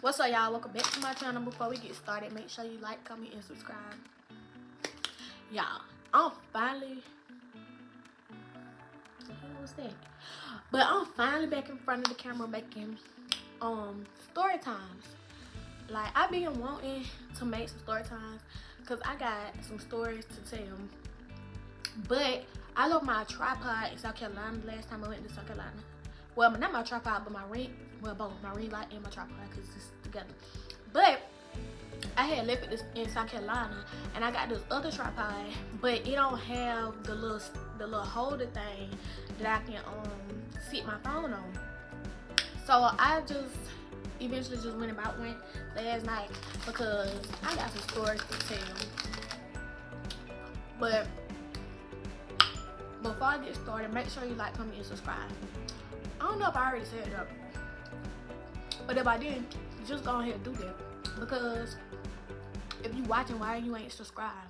What's up, y'all? Welcome back to my channel. Before we get started, make sure you like, comment, and subscribe. Y'all, I'm finally... what the hell was that? But I'm finally back in front of the camera making story times. Like, I've been wanting to make some story times because I got some stories to tell. But I left my tripod in South Carolina the last time I went to South Carolina. Well, not my tripod, but my ring. Well, both my ring light and my tripod, because it's together. But I had left it in South Carolina, and I got this other tripod, but it don't have the little holder thing that I can sit my phone on. So I just eventually just went about one last night because I got some stories to tell. But before I get started, make sure you like, comment, and subscribe. I don't know if I already said that, but if I didn't, just go ahead and do that, because if you watching, why you ain't subscribed?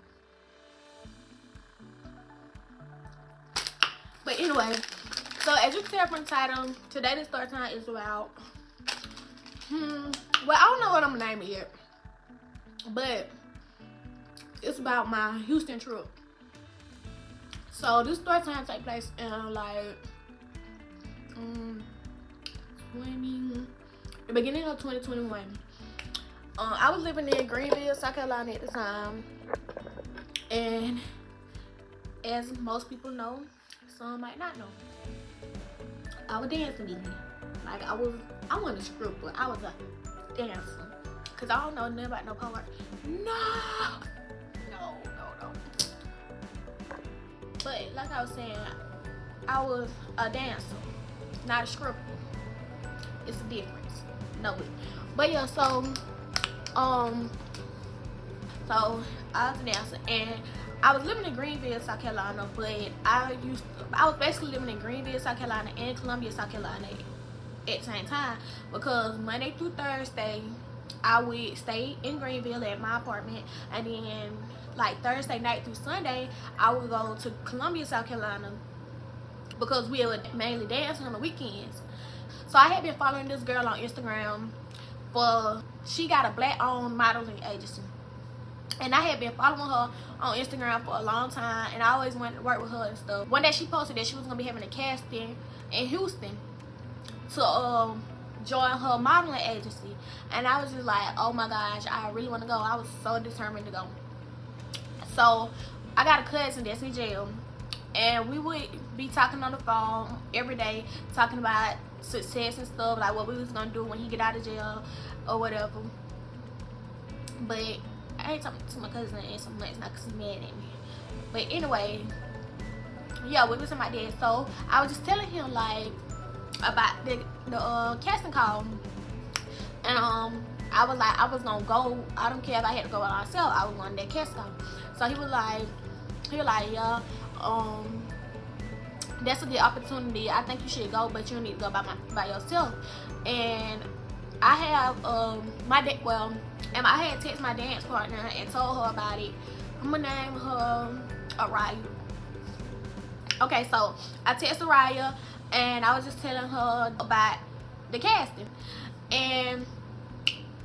But anyway, so as you can tell from the title, today the story time is about well, I don't know what I'm gonna name it yet, but it's about my Houston trip. So this story time take place in like the beginning of 2021. I was living in Greenville, South Carolina at the time, and as most people know, some might not know, I was dancing then. Like I wasn't a stripper, I was a dancer. Cause I don't know nothing about no part. No. But like I was saying, I was a dancer, not a stripper. It's a difference. Know it. But yeah, so I was a dancer, and I was living in Greenville, South Carolina, but I was basically living in Greenville, South Carolina, and Columbia, South Carolina at the same time, because Monday through Thursday I would stay in Greenville at my apartment, and then like Thursday night through Sunday I would go to Columbia, South Carolina, because we would mainly dance on the weekends. So I had been following this girl on Instagram she got a black-owned modeling agency, and I had been following her on Instagram for a long time, and I always wanted to work with her and stuff. One day she posted that she was gonna be having a casting in Houston to join her modeling agency, and I was just like, oh my gosh, I really want to go. I was so determined to go. So I got a cousin that's in jail, and we would be talking on the phone every day, talking about success and stuff, like what we was gonna do when he get out of jail or whatever. But I ain't talking to my cousin in some months now because he's mad at me. But anyway, yeah, we was talking about that. So I was just telling him like about the casting call, and I was like, I was gonna go. I don't care if I had to go by myself. I was going to that casting call. So he was like, yeah, that's a good opportunity. I think you should go, but you need to go by yourself. And I have I had texted my dance partner and told her about it. I'm gonna name her Araya. Okay, so I texted Araya, and I was just telling her about the casting, and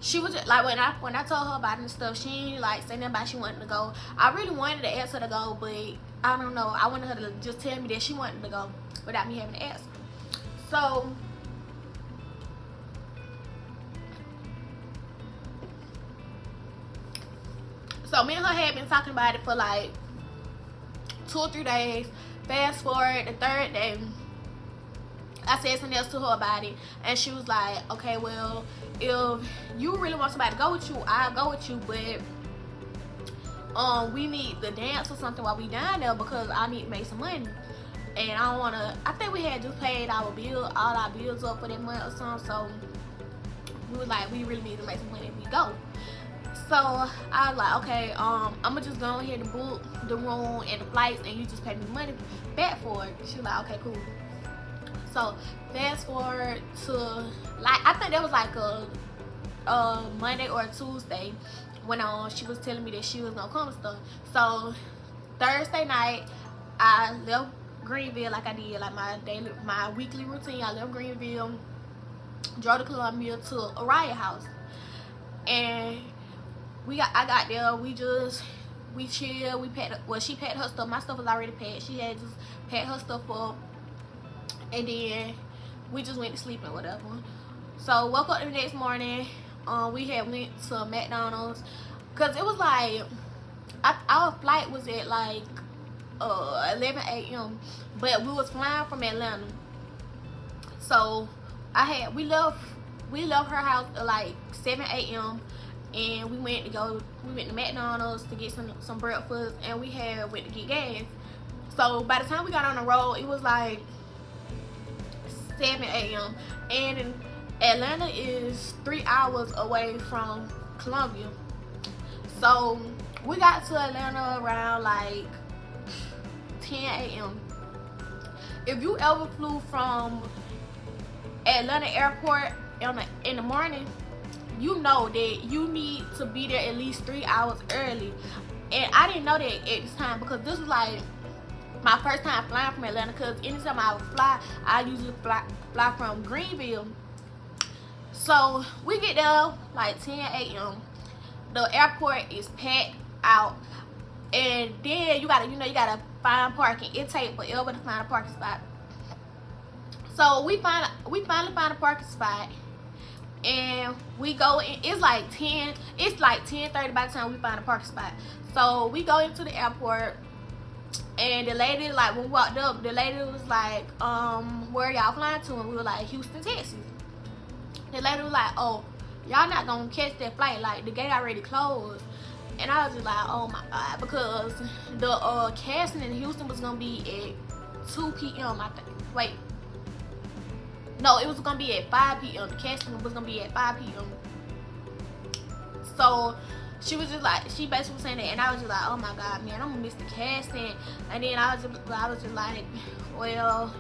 she was just, like, when I told her about it and stuff, she ain't like say nothing about she wanted to go. I really wanted to ask her to go, but I don't know. I wanted her to just tell me that she wanted to go without me having to ask her. So me and her had been talking about it for like 2 or 3 days. Fast forward the 3rd day, I said something else to her about it, and she was like, okay, well, if you really want somebody to go with you, I'll go with you, but we need the dance or something while we down there, because I need to make some money, and I don't want to. I think we had just paid all our bills up for that month or something, so we was like, we really need to make some money if we go. So I was like, okay, I'm gonna just go ahead and book the room and the flights, and you just pay me money back for it. She was like, okay, cool. So fast forward to like, I think that was like a Monday or a Tuesday when she was telling me that she was gonna come and stuff. So Thursday night I left Greenville like I did, like my weekly routine. I left Greenville, drove to Columbia to Araya house. And I got there, we chilled, we packed, well, she packed her stuff, my stuff was already packed, she had just packed her stuff up, and then we just went to sleep and whatever. So woke up the next morning, we had went to McDonald's, cause it was like, our flight was at like 11 a.m. but we was flying from Atlanta. So we left her house at like 7 a.m. and we went to McDonald's to get some breakfast, and we went to get gas. So by the time we got on the road, it was like 7 a.m. and Atlanta is 3 hours away from Columbia. So we got to Atlanta around like 10 a.m. If you ever flew from Atlanta airport in the morning, you know that you need to be there at least 3 hours early. And I didn't know that at this time, because this was like my first time flying from Atlanta, because anytime I would fly, I usually fly from Greenville. So we get there like 10 a.m. The airport is packed out, and then you gotta find parking. It takes forever to find a parking spot. So we finally find a parking spot, and we go in. It's like 10:30 by the time we find a parking spot. So we go into the airport, and the lady, like, when we walked up, the lady was like, where y'all flying to? And we were like, Houston, Texas. The lady was like, oh, y'all not gonna catch that flight, like the gate already closed. And I was just like, oh my god, because the casting in Houston was gonna be at 2 p.m. I think. Wait, no, it was gonna be at 5 p.m. The casting was gonna be at 5 p.m. So she was just like, she basically was saying that, and I was just like, oh my god, man, I'm gonna miss the casting. And then I was just like, well,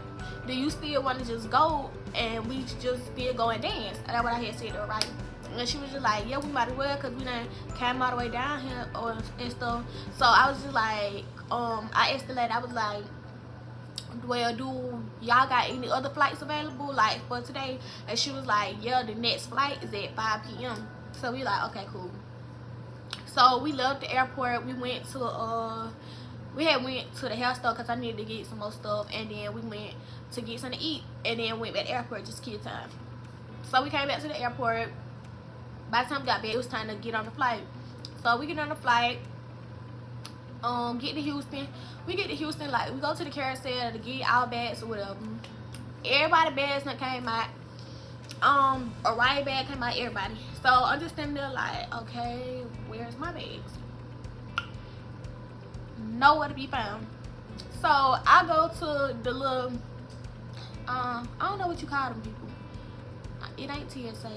do you still want to just go and we just still go and dance? And that's what I had said to her, right? And she was just like, yeah, we might as well, because we done came all the way down here and stuff. So I was just like, I asked the lady, I was like, well, do y'all got any other flights available, like, for today? And she was like, yeah, the next flight is at 5 p.m. So we like, okay, cool. So we left the airport. We went to the hair store because I needed to get some more stuff, and then we went to get something to eat, and then went back to the airport, just kill time. So we came back to the airport. By the time we got back, it was time to get on the flight. So we get on the flight, get to Houston. We get to Houston, like, we go to the carousel to get our bags or whatever. Everybody's bags that came out. A riot bag came out, everybody. So I'm just standing there like, okay, where's my bags? Nowhere to be found. So I go to the little, I don't know what you call them people. It ain't TSA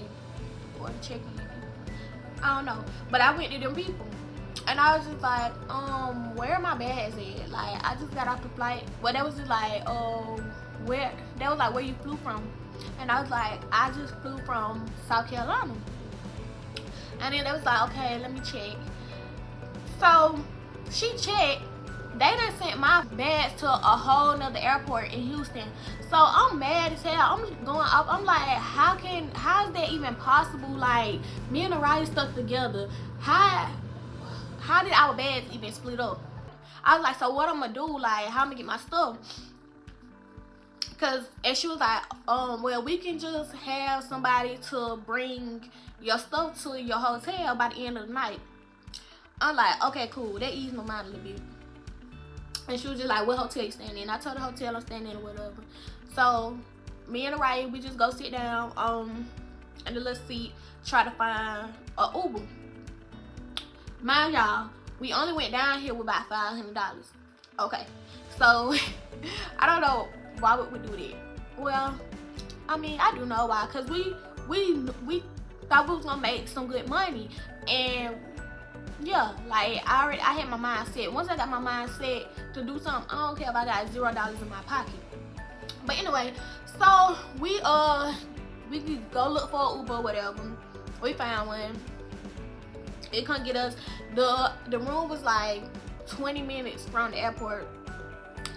or the check-in people. I don't know. But I went to them people, and I was just like, where are my bags at? Like, I just got off the flight. Well, that was just like, where? That was like, where you flew from? And I was like, I just flew from South Carolina. And then they was like, okay, let me check. So she checked. They done sent my bags to a whole nother airport in Houston. So I'm mad as hell. I'm going up. I'm like, how is that even possible? Like, me and Araya stuck together. How did our bags even split up? I was like, so what I'm gonna do? Like, how I'm gonna get my stuff? And she was like, well, we can just have somebody to bring your stuff to your hotel by the end of the night. I'm like, okay, cool. That eased my mind a little bit. And she was just like, what hotel you staying in? I told the hotel I'm staying in or whatever. So me and Araya, we just go sit down in the little seat, try to find a Uber. Mind y'all, we only went down here with about $500. Okay, so I don't know why would we do that. Well, I mean, I do know why, because we thought we was gonna make some good money. And yeah, like, I had my mind set. Once I got my mind set to do something, I don't care if I got $0 in my pocket. But anyway, so we could go look for an Uber or whatever. We found one. It couldn't get us. The room was like 20 minutes from the airport.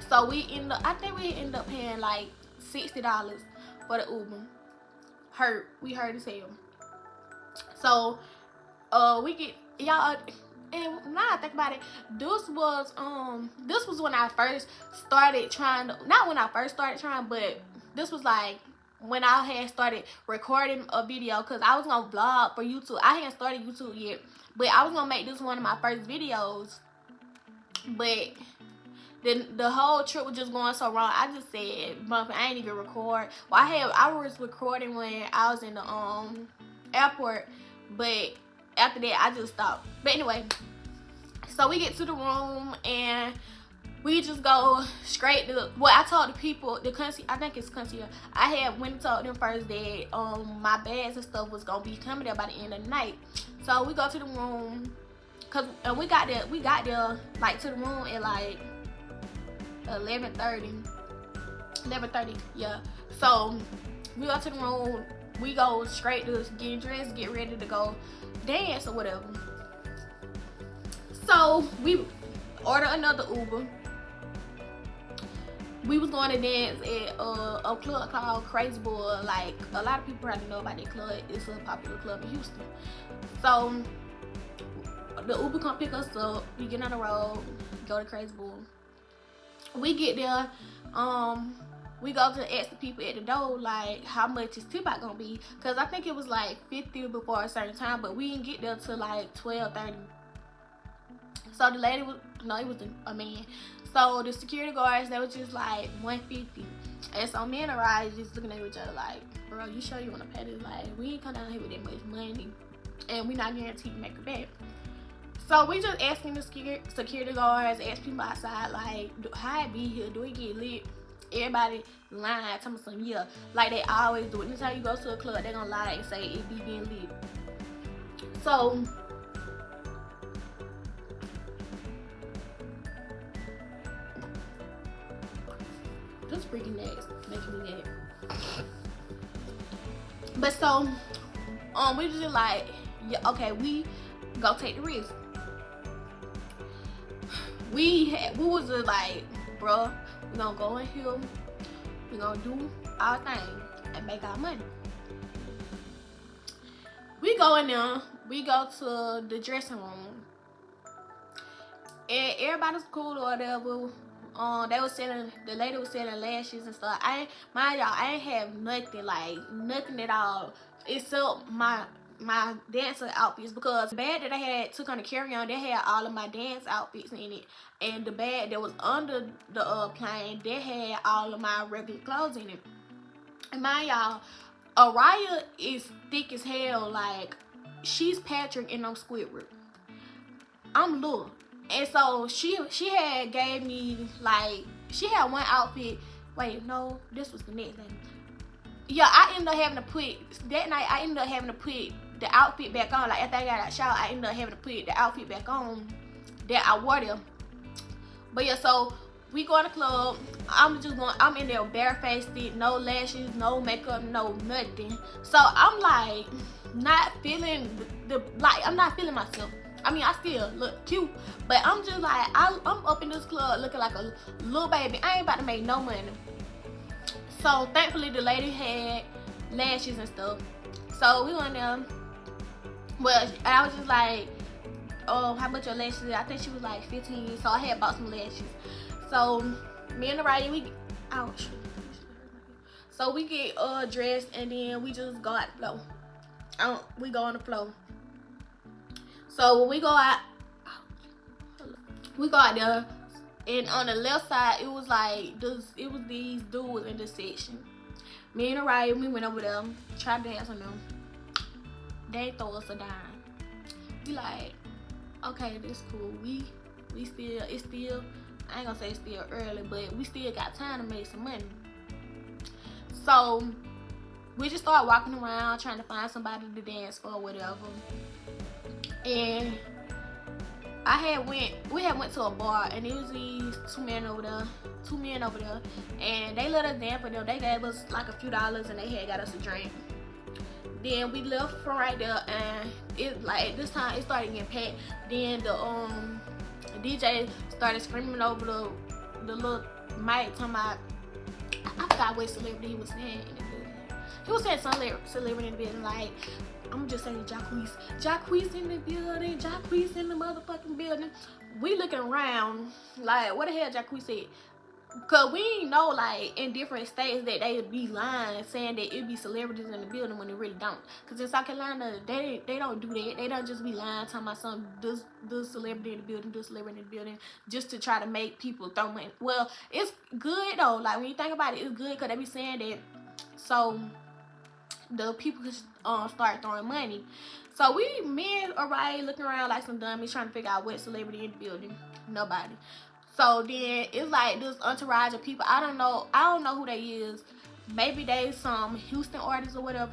So I think we ended up paying like $60 for the Uber. We heard as hell. So we get y'all. And now I think about it, this was when I first started trying to, not when I first started trying, but this was like when I had started recording a video, because I was gonna vlog for YouTube. I hadn't started YouTube yet, but I was gonna make this one of my first videos. But then the whole trip was just going so wrong. I just said, "Bumpy, I ain't even record." Well, I was recording when I was in the airport, but after that I just stopped. But anyway, so we get to the room and we just go straight to, well, I told the people, the concierge, I think it's concierge, I had went and told them first that my bags and stuff was gonna be coming there by the end of the night. So we go to the room, cause we got there like to the room at like 11:30, yeah. So we go to the room, we go straight to getting dressed, get ready to go dance or whatever. So we order another Uber. We was going to dance at a club called Crazy Boy. Like, a lot of people probably know about that club. It's a popular club in Houston. So the Uber come pick us up. We get on the road, go to Crazy Boy. We get there. We go to ask the people at the door, like, how much is tip out gonna be? Cause I think it was like 50 before a certain time, but we didn't get there till like 12:30. So the lady was, no, it was a man. So the security guards, they was just like 150. And so me and Ariah just looking at each other like, bro, you sure you wanna pay this? Like, we ain't come down here with that much money, and we not guaranteed to make it back. So we just asking the security guards, ask people outside, like, how it be here? Do it get lit? Everybody lying, tell me something, yeah, like they always do. Anytime you go to a club, they gonna lie and say it be getting lit. So just freaking next, making me mad. But so we just like, yeah, okay, we go take the risk. We was just like, bruh, we gonna go in here, we gonna do our thing and make our money. We go in there, we go to the dressing room, and everybody's cool or whatever. They was selling, the lady was selling lashes and stuff. Mind y'all, I ain't have nothing, like nothing at all, except my dancer outfits, because the bag that I had took on the carry-on, they had all of my dance outfits in it, and the bag that was under the plane, they had all of my regular clothes in it. And mind y'all, Ariah is thick as hell, like she's Patrick and I'm Squidward. I'm little. And so she had gave me, like, she had one outfit. Wait, no, this was the next day. Yeah, I ended up having to put, that night I ended up having to put the outfit back on. Like, after I got out of the shower, I ended up having to put the outfit back on that I wore there. But yeah, so we go in the club. I'm in there barefaced, no lashes, no makeup, no nothing. So I'm like, not feeling I'm not feeling myself. I mean, I still look cute, but I'm just like, I'm up in this club looking like a little baby. I ain't about to make no money. So thankfully the lady had lashes and stuff. So we went there. Well, I was just like, oh, how much your lashes? I think she was like 15. So I had bought some lashes. So me and Ariah, we, ouch. So we get dressed and then we just go out the floor. We go on the floor. So when we go out there, and on the left side, it was like these dudes in this section. Me and Ariah, we went over there, tried to dance on them. They throw us a dime. We like, okay, this cool. It's still, I ain't gonna say it's still early, but we still got time to make some money. So we just started walking around trying to find somebody to dance for or whatever. And we had went to a bar, and it was these two men over there, and they let us dance for them. They gave us like a few dollars, and they had got us a drink. Then we left from right there, and it, like, this time it started getting packed. Then the DJ started screaming over the little mic, talking about, I forgot what celebrity he was saying in the building. He was saying some celebrity in the building, like, I'm just saying Jacquees. Jacquees in the building. Jacquees in the motherfucking building. We looking around like, what the hell Jacquees said? Cause we know like in different states that they be lying, saying that it be celebrities in the building when they really don't. Cause in South Carolina they don't do that. They don't just be lying, talking about some this celebrity in the building, this celebrity in the building, just to try to make people throw money. Well, it's good though. Like when you think about it, it's good because they be saying that so the people can start throwing money. So me and Orion looking around like some dummies trying to figure out what celebrity in the building. Nobody. So then it's like this entourage of people. I don't know who they is. Maybe they some Houston artists or whatever.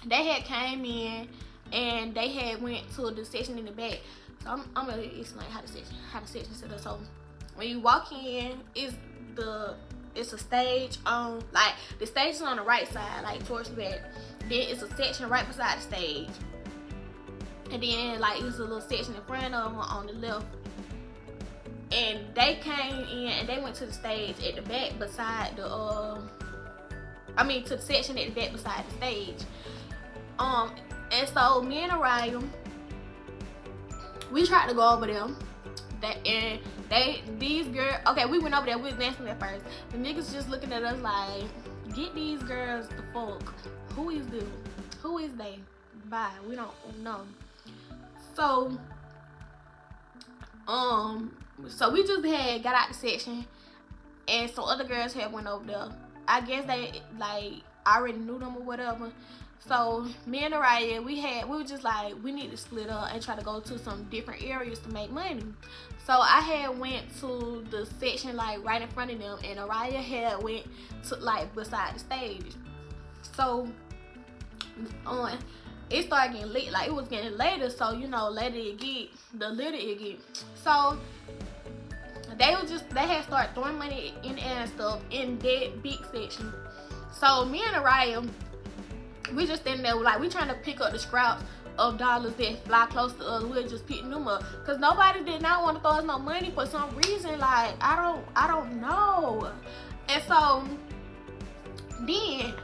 They had came in and they had went to the section in the back. So I'm gonna explain how the section set up. So when you walk in, it's a stage on, like the stage is on the right side, like towards the back. Then it's a section right beside the stage. And then like it's a little section in front of them on the left. And they came in and they went to the stage at the back beside the to the section at the back beside the stage. And so me and Orion, we tried to go over them. These girls, okay, we went over there, we was dancing at first. The niggas just looking at us like, get these girls the fuck. Who is them? Who is they? Bye. We don't know. So we just had got out the section, and some other girls had went over there. I guess they like already knew them or whatever. So me and Araya, we were just like, we need to split up and try to go to some different areas to make money. So I had went to the section like right in front of them, and Araya had went to like beside the stage. So it started getting late, like it was getting later, so you know, the later it get. So they had started throwing money in the air and stuff in that big section. So me and Araya, we just standing there like we trying to pick up the scraps of dollars that fly close to us. We're just picking them up because nobody did not want to throw us no money for some reason. Like I don't know. And so then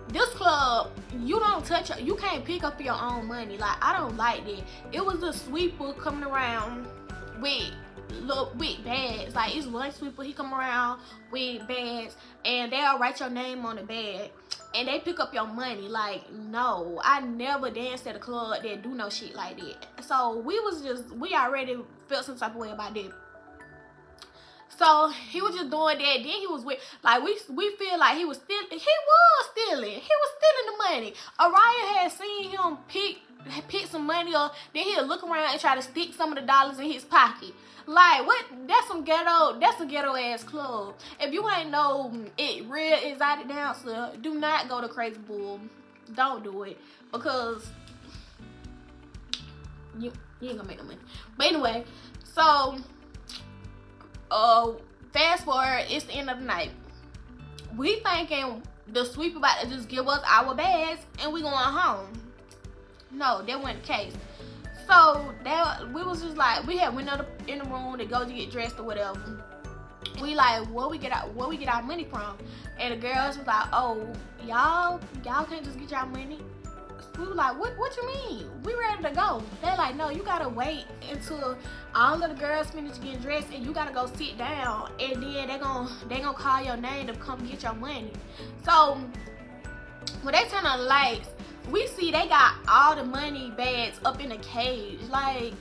this club, you don't touch it. You can't pick up your own money. Like I don't like that. It was a sweeper coming around with bags. Like it's one sweeper, he come around with bags and they'll write your name on the bag and they pick up your money. Like no, I never danced at a club that do no shit like that. So we already felt some type of way about that. So he was just doing that. Then he was with, like we feel like he was stealing. He was stealing the money. Araya had seen him pick some money up. Then he'll look around and try to stick some of the dollars in his pocket. Like what? That's some ghetto ass club. If you ain't know it real exotic dancer, do not go to Crazy Bull. Don't do it because you ain't gonna make no money. But anyway, so fast forward, it's the end of the night. We thinking the sweep about to just give us our bags and we going home. No, that wasn't the case. So we was just like, we had went up in the room to go to get dressed or whatever. We like, where we get our money from? And the girls was like, oh, y'all can't just get y'all money. We were like, what you mean? We ready to go. They're like, no, you gotta wait until all of the girls finish getting dressed and you gotta go sit down, and then they gonna call your name to come get your money. So when they turn on the lights, we see they got all the money bags up in a cage. Like,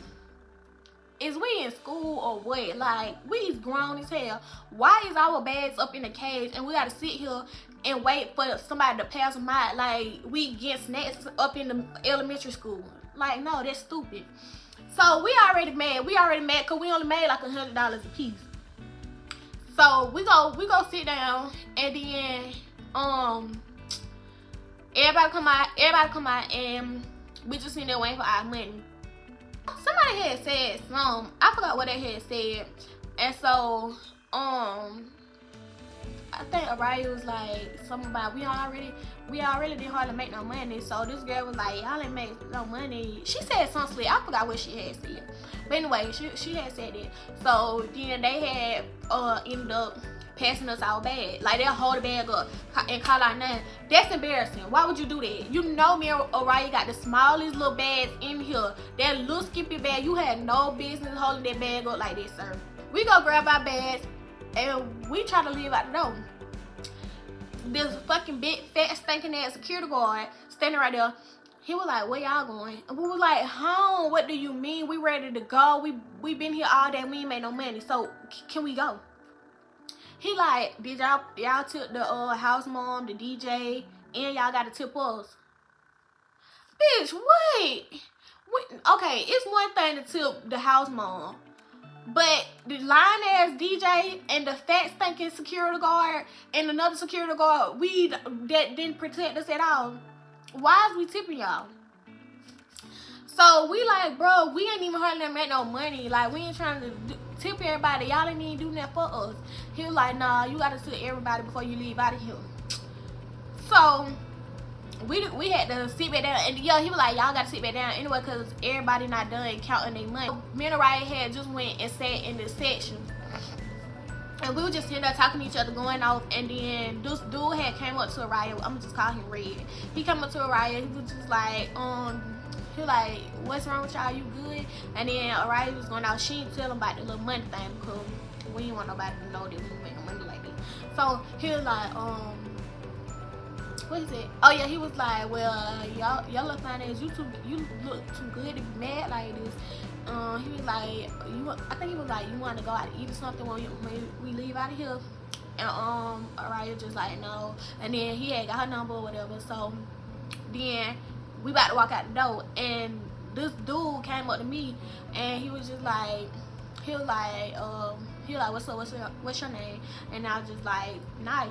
is we in school or what? Like, we's grown as hell. Why is our bags up in a cage and we gotta sit here and wait for somebody to pass them out like we get snacks up in the elementary school? Like, no, that's stupid. So we already mad because we only made like $100 a piece. So we go sit down, and then everybody come out, and we just sitting there waiting for our money. Somebody had said something, I forgot what they had said, and so I think Araya was like something about we already didn't hardly make no money. So this girl was like, y'all ain't make no money. She said something slick. I forgot what she had said. But anyway, she had said it. So then they had ended up passing us our bag. Like, they'll hold the bag up and call our name. That's embarrassing. Why would you do that? You know me and Oriah got the smallest little bags in here. That little skippy bag, you had no business holding that bag up like that, sir. We go grab our bags and we try to leave out the door. This fucking big, fat, stinking ass security guard standing right there. He was like, where y'all going? And we was like, home. What do you mean? We ready to go. We been here all day. We ain't made no money. So can we go? He like, did y'all tip the house mom, the DJ, and y'all got to tip us? Bitch, wait. Okay, it's one thing to tip the house mom, but the lying ass DJ and the fat stinking security guard and another security guard that didn't protect us at all. Why is we tipping y'all? So we like, bro, we ain't even hardly make no money. Like, we ain't trying to tip everybody. Y'all ain't even do nothing for us. He was like, nah, you gotta tip everybody before you leave out of here. So we had to sit back down, and yeah, he was like, y'all gotta sit back down anyway, cause everybody not done counting their money. Me and Oriah had just went and sat in this section, and we were just sitting there talking to each other, going off, and then this dude had came up to Oriah. I'm gonna just call him Red. He came up to Oriah. He was just like, he was like, what's wrong with y'all? You good? And then Oriah was going out. She didn't tell him about the little money thing because we didn't want nobody to know that we make no money like that. So he was like, what is it? Oh yeah, he was like, well, y'all look fine as you look too good to be mad like this. He was like, I think he was like, you want to go out and eat or something when we leave out of here? And Oriah just like, no. And then he had got her number or whatever. So then we about to walk out the door, and this dude came up to me, and he was just like, what's up? What's your name? And I was just like, Naya.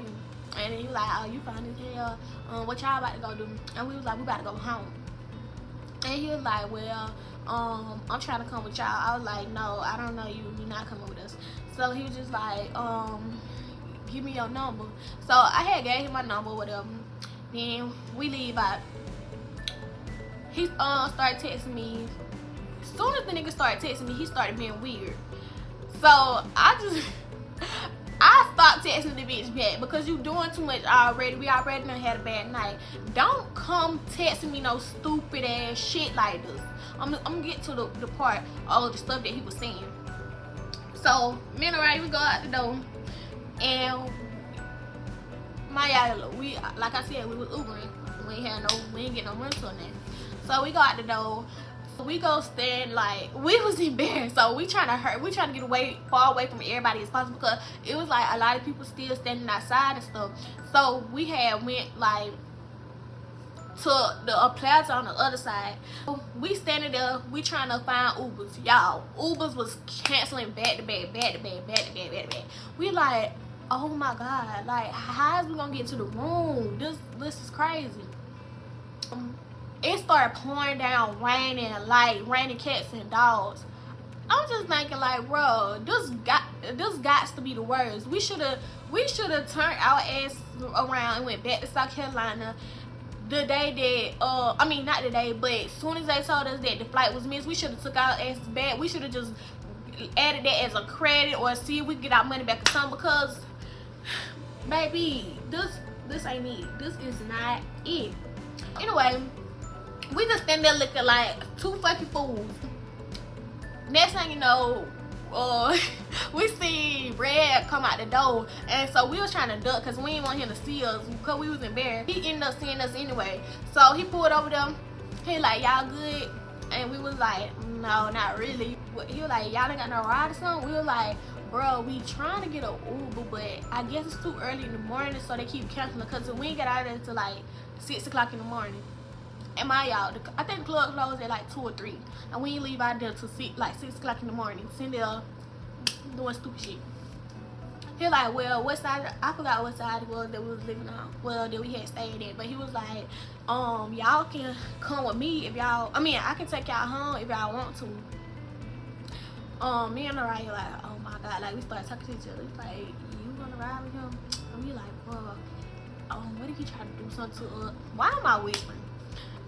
And he was like, oh, you fine as hell. What y'all about to go do? And we was like, we about to go home. And he was like, well, I'm trying to come with y'all. I was like, no, I don't know you. You're not coming with us. So he was just like, give me your number. So I had gave him my number, whatever. Then we leave out. He started texting me. As soon as the nigga started texting me, he started being weird. So I stopped texting the bitch back because you doing too much already. We already done had a bad night. Don't come texting me no stupid ass shit like this. I'm gonna get to the part of the stuff that he was saying. So me and Oriah, we go out the door, and we, like I said, we was Ubering. We ain't get no money on that. So we go out the door. We go stand, like, we was embarrassed. So we trying to get far away from everybody as possible, because it was like a lot of people still standing outside and stuff. So we had went like to the plaza on the other side. We standing there, we trying to find Ubers. Y'all, Ubers was canceling back to back. We like, oh my god, like, how is we gonna get to the room? This is crazy. It started pouring down, raining cats and dogs. I'm just thinking, like, bro, this got to be the worst. We should have turned our ass around and went back to South Carolina the day that I mean, not the day, but as soon as they told us that the flight was missed, we should have took our asses back. We should have just added that as a credit, or see if we can get our money back or something, because baby, this ain't it. This is not it. Anyway, we just stand there looking like two fucking fools. Next thing you know, we see Red come out the door, and so we was trying to duck because we didn't want him to see us because we was embarrassed. He ended up seeing us anyway. So he pulled over them. He like, y'all good? And we was like, no, not really. He was like, y'all ain't got no ride or something? We was like, bro, we trying to get an Uber, but I guess it's too early in the morning, so they keep canceling, because we ain't get out of there until like 6 o'clock in the morning. And y'all, I think the club closed at like 2 or 3, and we ain't leave out there till 6 o'clock in the morning, sitting there doing stupid shit. He like, well, what side? I forgot what side it was that we was living on. Well, that we had stayed at, but he was like, y'all can come with me if y'all. I mean, I can take y'all home if y'all want to. Me and Oriah like, oh my god, like, we started talking to each other. He's like, you gonna ride with him? And we like, bro, what if he try to do something to us? Why am I whispering?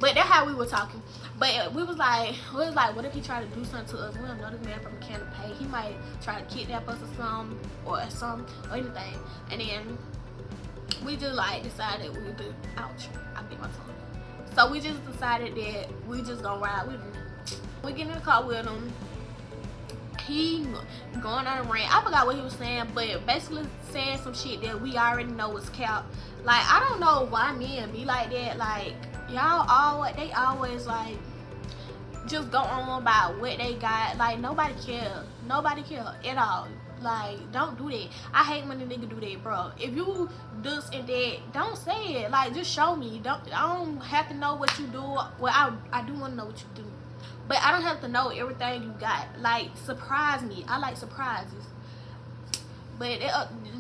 But that's how we were talking. But we was like, what if he tried to do something to us? We don't know this man from Canada Pay. He might try to kidnap us or something or anything. And then we just like decided we would do. Ouch! I bit my tongue. So we just decided that we just gonna ride with him. We get in the car with him. He going on a rant. I forgot what he was saying, but basically saying some shit that we already know was cap. Like, I don't know why men be like that. Like, y'all they always like just go on about what they got. Like, nobody care at all. Like, don't do that. I hate when a nigga do that, bro. If you this and that, don't say it. Like, just show me. I don't have to know what you do. Well, I do want to know what you do, but I don't have to know everything you got. Like, surprise me. I like surprises. But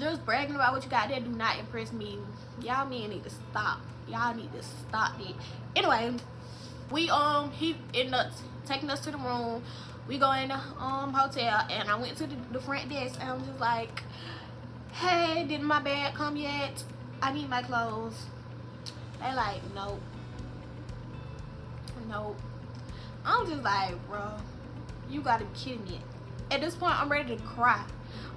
just bragging about what you got, that do not impress me. Y'all men need to stop. Y'all need to stop it. Anyway, he ended up taking us to the room. We go in the hotel, and I went to the front desk, and I'm just like, hey, did my bag come yet? I need my clothes. They like, nope. I'm just like, bro, you gotta be kidding me. At this point, I'm ready to cry.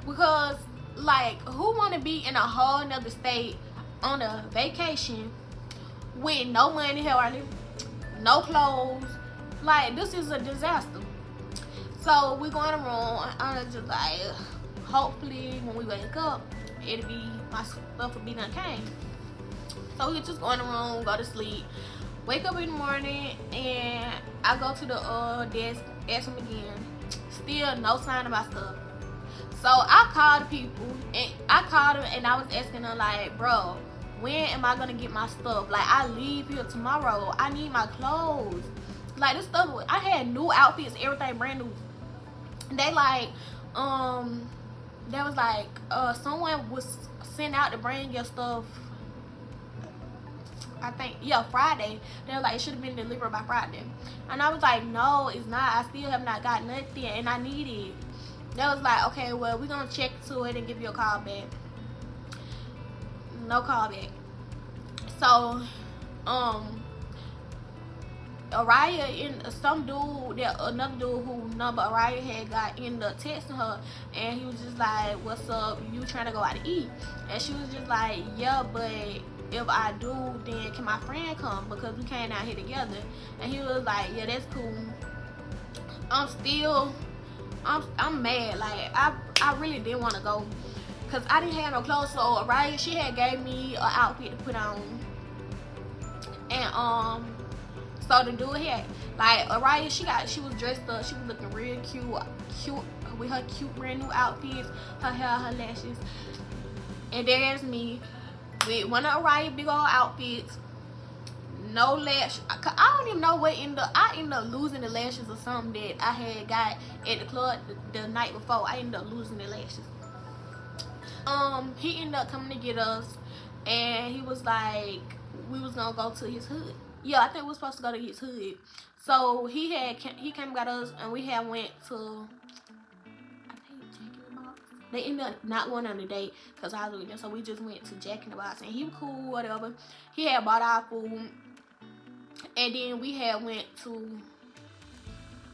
Because, like, who wanna be in a whole nother state on a vacation with no money, hardly, no clothes? Like, this is a disaster. So we go in the room. I'm just like, hopefully when we wake up, my stuff will be done came. So we just go in the room, go to sleep, wake up in the morning, and I go to the desk, ask them again. Still no sign of my stuff. So I called the people, and I called them, and I was asking them like, bro, when am I gonna get my stuff? Like, I leave here tomorrow. I need my clothes. Like, this stuff, I had new outfits, everything brand new. They like, they was like, someone was sent out to bring your stuff. I think, yeah, Friday. They were like, it should have been delivered by Friday. And I was like, no, it's not. I still have not got nothing, and I need it. They was like, okay, well, we're gonna check to it and give you a call back. No call back. So, Araya and another dude who number Araya had got ended up texting her, and he was just like, what's up, you trying to go out to eat? And she was just like, yeah, but if I do, then can my friend come, because we came out here together? And he was like, yeah, that's cool. I'm mad. Like, I really didn't want to go, because I didn't have no clothes. So Araya, she had gave me an outfit to put on, and so the dude had, like, Araya, she was dressed up, she was looking real cute with her cute brand new outfits, her hair, her lashes. And there's me with one of Araya's big old outfits, no lash. I don't even know what I ended up losing the lashes or something that I had got at the club the night before. I ended up losing the lashes. He ended up coming to get us, and he was like, we was gonna go to his hood. Yeah, I think we were supposed to go to his hood. So he came and got us, and we had went to, I think, Jack in the Box. They ended up not going on a date because I was with them, so we just went to Jack in the Box, and he was cool, whatever. He had bought our food, and then we had went to,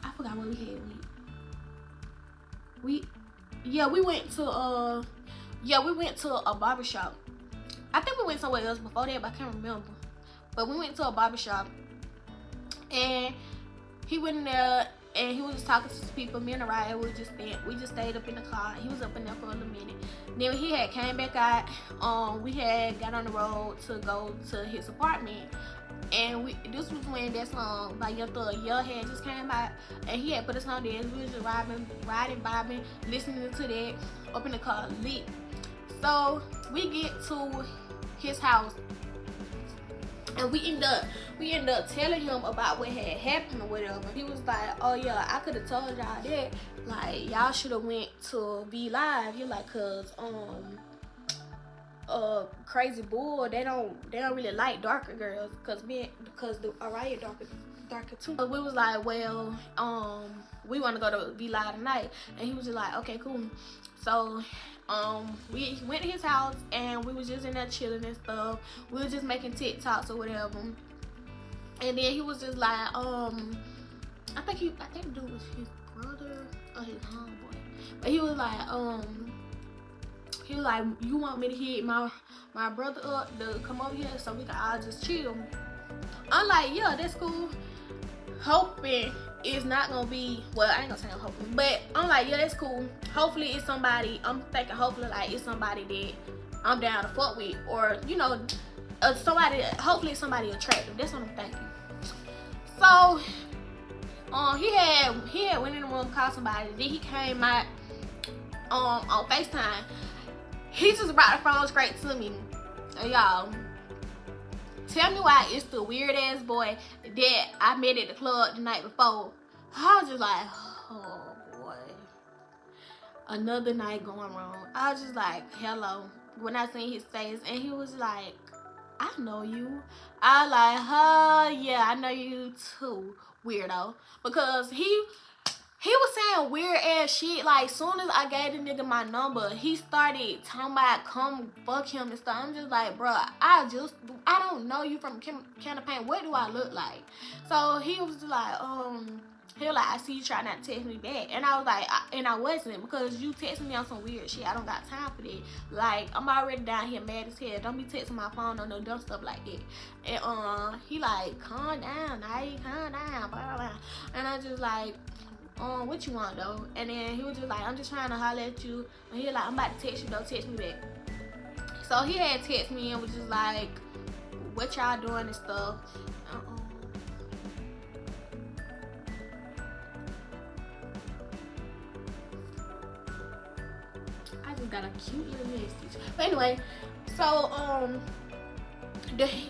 I forgot where we had went. We went to a barbershop. I think we went somewhere else before that, but I can't remember. But we went to a barbershop, and he went in there, and he was just talking to some people. Me and Araya, we just stayed up in the car. He was up in there for a little minute. Then he had came back out. We had got on the road to go to his apartment, and this was when that song by Young Thug, Young had just came out, and he had put us on there. We was just riding, vibing, listening to that up in the car, lit. So we get to his house, and we end up telling him about what had happened or whatever. He was like, oh yeah, I could have told y'all that. Like, y'all should have went to Be Live. He like, cause Crazy Bull, they don't really like darker girls, because the Araya darker too. But we was like, well, we want to go to Be Live tonight, and he was just like, okay, cool. So we went to his house, and we was just in there chilling and stuff. We was just making TikToks or whatever. And then he was just like, I think the dude was his brother or his homeboy. But he was like, you want me to hit my brother up to come over here so we can all just chill? I'm like, yeah, that's cool. Hoping it's not gonna be, well, I ain't gonna say I'm hoping, but I'm like, yeah, that's cool. Hopefully it's somebody, I'm thinking hopefully like it's somebody that I'm down to fuck with, or you know, somebody, hopefully it's somebody attractive. That's what I'm thinking. So he had went in the room, called somebody, then he came out on FaceTime. He just brought the phone straight to me. And y'all, tell me why it's the weird ass boy that I met at the club the night before. I was just like, oh boy, another night going wrong. I was just like, hello, when I seen his face, and he was like, I know you. I was like, yeah, I know you too, weirdo. Because he was saying weird ass shit. Like, soon as I gave the nigga my number, he started talking about come fuck him and stuff. I'm just like, bro, I don't know you from can of paint. What do I look like? So he was like, I see you trying not to text me back. And I was like, I wasn't, because you texting me on some weird shit. I don't got time for that. Like, I'm already down here mad as hell. Don't be texting my phone on no dumb stuff like that. And he like, calm down, calm down, blah, blah, blah. And I just like, what you want though? And then he was just like, I'm just trying to holler at you. And he was like, I'm about to text you though, text me back. So he had text me and was just like, what y'all doing and stuff. I just got a cute little message. But anyway, so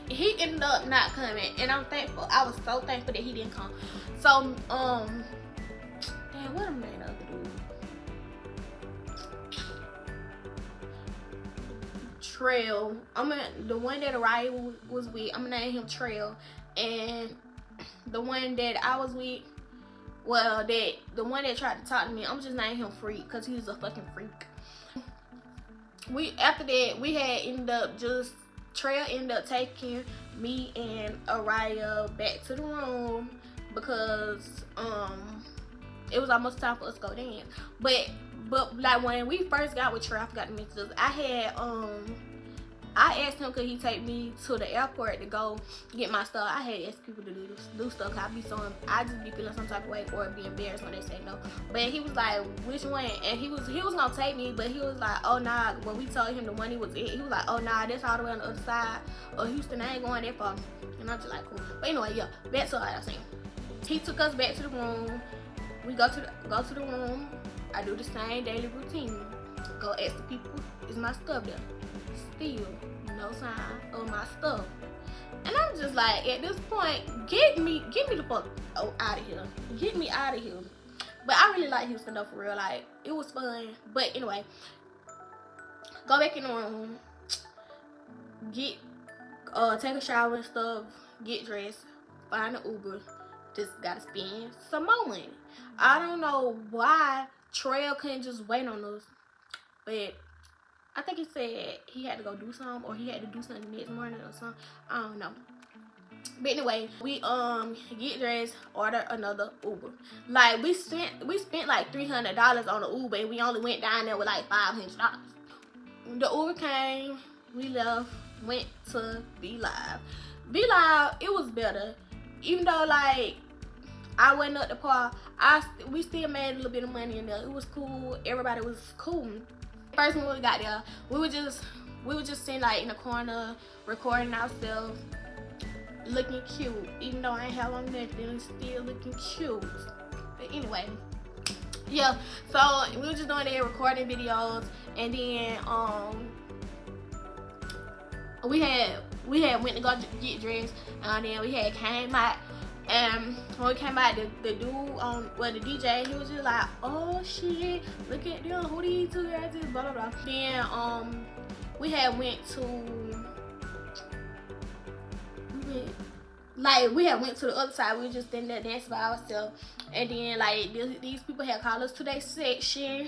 he ended up not coming, and I'm thankful. I was so thankful that he didn't come. So damn, what am I the other dude? Trail. The one that Araya was with, I'm gonna name him Trail. And the one that I was with, well, the one that tried to talk to me, I'm just naming him Freak, because he was a fucking freak. After that, we had ended up just, Trail ended up taking me and Araya back to the room because it was almost time for us to go dance. But like when we first got with Trail, I forgot to mention this. I asked him could he take me to the airport to go get my stuff. I had asked people to do stuff, cause I just be feeling some type of way or be embarrassed when they say no. But he was like, which one? And he was gonna take me, but he was like, oh nah. When we told him the one he was in, he was like, oh nah, that's all the way on the other side of Houston. I ain't going that far. And I'm just like, cool. But anyway, yeah, back to what I was saying. He took us back to the room. We go to the room. I do the same daily routine. Go ask the people, is my stuff there? Still no sign of my stuff. And I'm just like, at this point, get me the fuck out of here. Get me out of here. But I really like Houston though, for real. Like, it was fun. But anyway, go back in the room, take a shower and stuff, get dressed, find an Uber. Just gotta spend some more money. I don't know why Trail couldn't just wait on us, but I think he said he had to go do something, or he had to do something the next morning or something. I don't know. But anyway, we get dressed, order another Uber. Like, we spent like $300 on the Uber, and we only went down there with like $500. The Uber came, we left, went to Be Live. Be Live, it was better. Even though like I went up the par, we still made a little bit of money in there. It was cool. Everybody was cool. First when we got there, we were just sitting like in the corner recording ourselves, looking cute. Even though I ain't have on nothing, still looking cute. But anyway, yeah. So we were just doing that, recording videos, and then we had went to go get dressed, and then we had came out. And when we came out, the dude the DJ, he was just like, oh shit, look at them, who these two guys is, blah blah blah. Then we had went to the other side. We were just in there dancing by ourselves, and then like these people had called us to their section.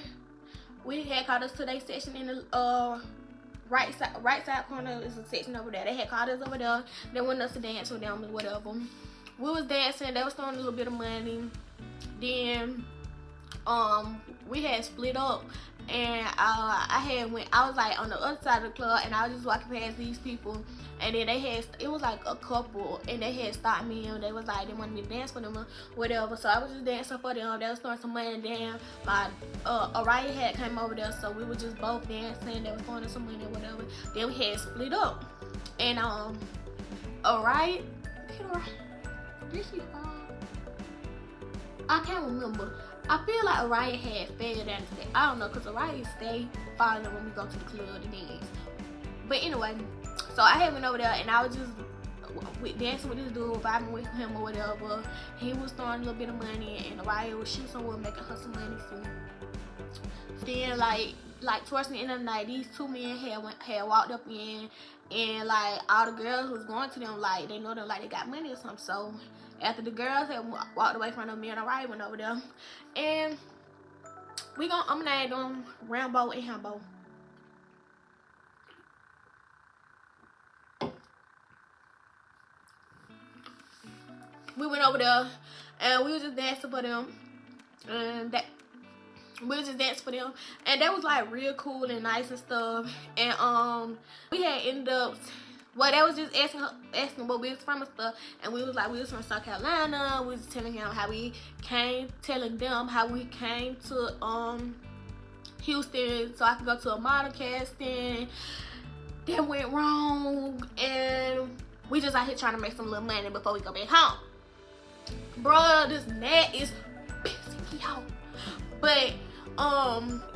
We had called us to their section in the right side corner is a section over there. They had called us over there. They wanted us to dance with them or whatever. we was dancing. They was throwing a little bit of money. Then we had split up, and I was like on the other side of the club, and I was just walking past these people, and then it was like a couple, and they had stopped me, and they was like, they wanted me to dance for them or whatever, so I was just dancing for them. They was throwing some money, and then my Araya had came over there, so we were just both dancing. They was throwing some money or whatever. Then we had split up, and Araya, did she fall? I can't remember. I feel like Araya had fell down the stairs. I don't know, because Araya stay falling when we go to the club to dance. But anyway, so I had went over there, and I was just dancing with this dude, vibing with him or whatever. He was throwing a little bit of money, and Araya was shooting somewhere making her some money too. Then like towards the end of the night, these two men had walked up in, and like all the girls was going to them like they know them like they got money or something. So after the girls had walked away from them, me and Araya went over there, and I'm gonna name them Rambo and Hambo. We went over there, and we was just dancing for them, and that was like real cool and nice and stuff. And we had ended up, well, they was just asking what we was from and stuff, and we was from South Carolina. We was telling them how we came to Houston so I could go to a model casting. That went wrong, and we just out here trying to make some little money before we go back home. Bruh, this net is pissing me off. But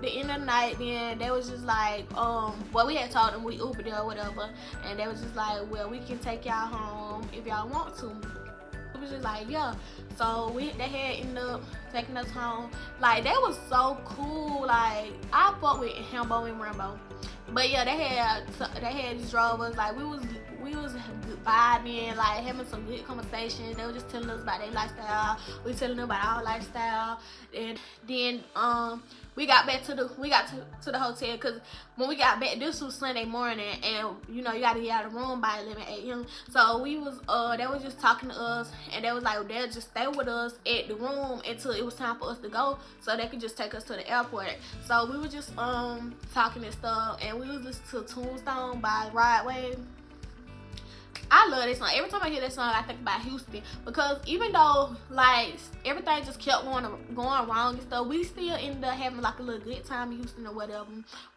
the end of the night, then they was just like, well, we had told them we Ubered or whatever, and they was just like, well, we can take y'all home if y'all want to. It was just like, yeah. So they had ended up taking us home. Like, that was so cool. Like, I fought with Hambo and Rambo. But yeah, they just drove us. Like, we was vibing, like having some good conversations. They were just telling us about their lifestyle. We telling them about our lifestyle. And then we got to the hotel, because when we got back, this was Sunday morning, and you know you gotta get out of the room by 11 a.m. So we was they was just talking to us, and they was like they'll just stay with us at the room until it was time for us to go, so they could just take us to the airport. So we were just talking and stuff, and we was listening to Tombstone by Rod Wave. I love this song. Every time I hear that song, I think about Houston, because even though like everything just kept going wrong and stuff, we still ended up having like a little good time in Houston or whatever.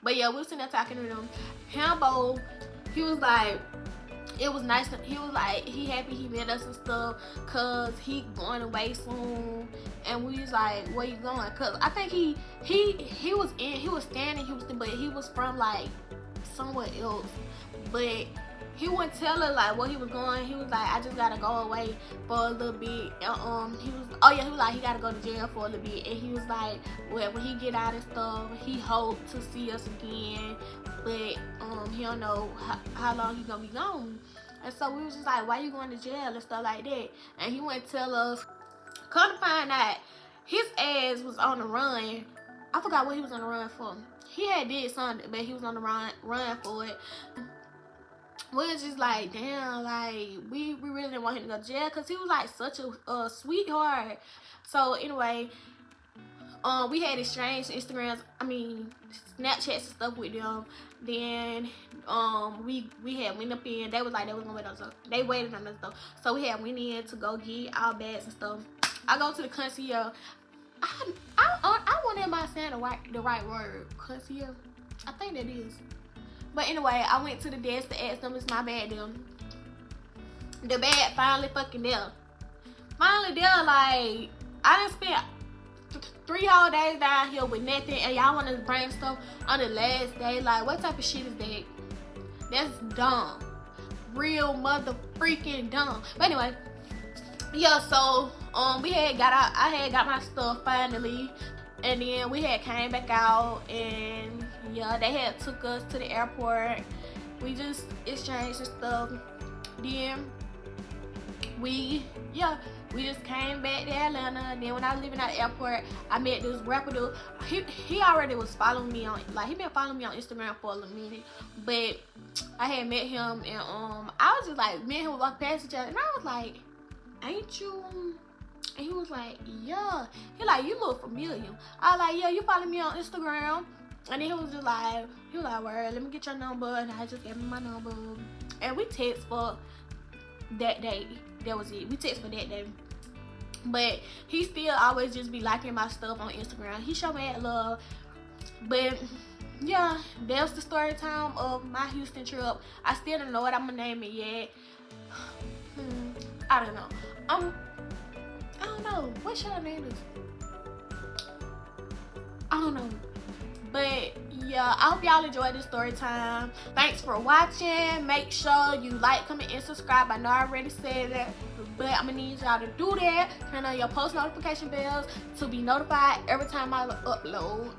But yeah, we were sitting there talking to them. Hambo, he was like, it was nice. He was like, he happy he met us and stuff, cause he going away soon. And we was like, where you going? Cause I think he was staying in Houston, but he was from like somewhere else. But he wouldn't tell her like where he was going. He was like, I just gotta go away for a little bit. He was like, he gotta go to jail for a little bit. And he was like, well, when he get out and stuff, he hoped to see us again, but he don't know how long he gonna be gone. And so we was just like, why you going to jail and stuff like that? And he wouldn't tell us. Come to find out, his ass was on the run. I forgot what he was on the run for. He had did something, but he was on the run for it. We was just like, damn, like we really didn't want him to go to jail, because he was like such a sweetheart. So anyway, we had exchanged Snapchats and stuff with them. Then we had went up in. They was like they was gonna wait on us. They waited on us though. So we had went in to go get our bags and stuff. I go to the concierge. I want everybody saying the right word. Concierge. I think that is. But anyway, I went to the desk to ask them, it's my bag them. The bag finally fucking there. Finally there, like, I done spent 3 whole days down here with nothing, and y'all want to bring stuff on the last day. Like, what type of shit is that? That's dumb. Real mother freaking dumb. But anyway, yeah, so I had got my stuff finally. And then we had came back out, and yeah, they had took us to the airport. We just exchanged and stuff. Then we just came back to Atlanta. And then when I was leaving out the airport, I met this rapper dude. He already was following me on, like, he been following me on Instagram for a little minute. But I had met him, and I was just like, me and him walked past each other, and I was like, ain't you? And he was like, yeah. He like, you look familiar. I was like, yeah, you follow me on Instagram. And then he was like, word, let me get your number. And I just gave him my number. And we text for that day. That was it. We text for that day. But he still always just be liking my stuff on Instagram. He showed me that love. But yeah, that was the story time of my Houston trip. I still don't know what I'm gonna name it yet. I don't know. I don't know. What should I name this? I don't know. But yeah, I hope y'all enjoyed this story time. Thanks for watching. Make sure you like, comment, and subscribe. I know I already said that, but I'm gonna need y'all to do that. Turn on your post notification bells to be notified every time I upload.